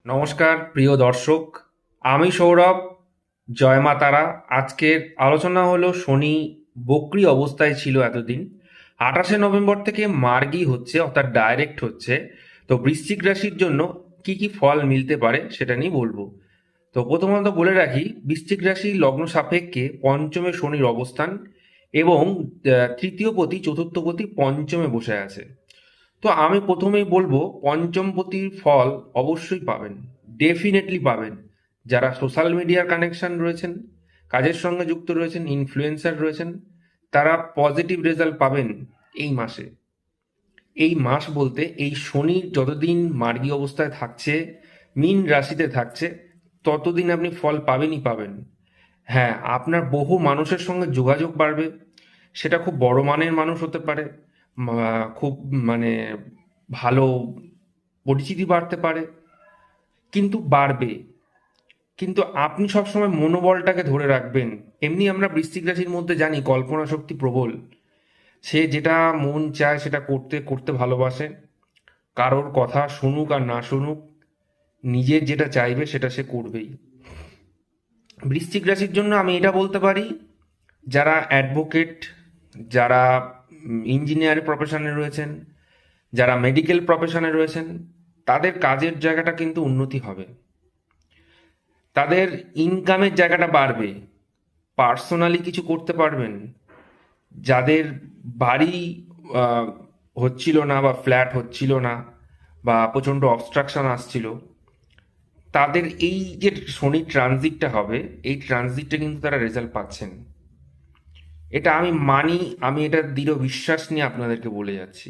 নমস্কার প্রিয় দর্শক, আমি সৌরভ। জয় মা তারা। আজকের আলোচনা হলো শনি বক্রী অবস্থায় ছিল এতদিন। 28শে নভেম্বর থেকে মার্গী হচ্ছে, অর্থাৎ ডাইরেক্ট হচ্ছে। তো বৃশ্চিক রাশির জন্য কি কি ফল মিলতে পারে সেটা নিয়ে বলবো। তো প্রথমত বলে রাখি, বৃশ্চিক রাশি লগ্ন সাপেক্ষে পঞ্চমে শনির অবস্থান এবং তৃতীয় পতি চতুর্থ পতি পঞ্চমে বসে আছে। তো আমি প্রথমেই বলবো, পঞ্চমপতির ফল অবশ্যই পাবেন, ডেফিনেটলি পাবেন। যারা সোশ্যাল মিডিয়ার কানেকশন রয়েছেন, কাজের সঙ্গে যুক্ত রয়েছেন, ইনফ্লুয়েন্সার রয়েছেন, তারা পজিটিভ রেজাল্ট পাবেন এই মাসে। এই মাস বলতে এই শনি যতদিন মার্গী অবস্থায় থাকছে, মীন রাশিতে থাকছে, ততদিন আপনি ফল পাবেনই পাবেন। হ্যাঁ, আপনার বহু মানুষের সঙ্গে যোগাযোগ বাড়বে। সেটা খুব বড় মানের মানুষ হতে পারে, খুব মানে ভালো পরিচিতি বাড়তে পারে, কিন্তু বাড়বে। কিন্তু আপনি সবসময় মনোবলটাকে ধরে রাখবেন। এমনি আমরা বৃশ্চিক রাশির মধ্যে জানি কল্পনা শক্তি প্রবল। সে যেটা মন চায় সেটা করতে করতে ভালোবাসে। কারোর কথা শুনুক আর না শুনুক, নিজের যেটা চাইবে সেটা সে করবেই। বৃশ্চিক রাশির জন্য আমি এটা বলতে পারি, যারা অ্যাডভোকেট, যারা ইঞ্জিনিয়ার প্রফেশনে রয়েছেন, যারা মেডিকেল প্রফেশনে রয়েছেন, তাদের কাজের জায়গাটা কিন্তু উন্নতি হবে। তাদের ইনকামের জায়গাটা বাড়বে, পার্সোনালি কিছু করতে পারবেন। যাদের বাড়ি আহ, হচ্ছিল না বা ফ্ল্যাট হচ্ছিল না বা প্রচণ্ড অবস্ট্রাকশন আসছিল, তাদের এই যে শনি ট্রানজিটটা হবে, এই ট্রানজিটটা কিন্তু তারা রেজাল্ট পাচ্ছেন। এটা আমি মানি, আমি এটা দৃঢ় বিশ্বাস নিয়ে আপনাদেরকে বলে যাচ্ছি।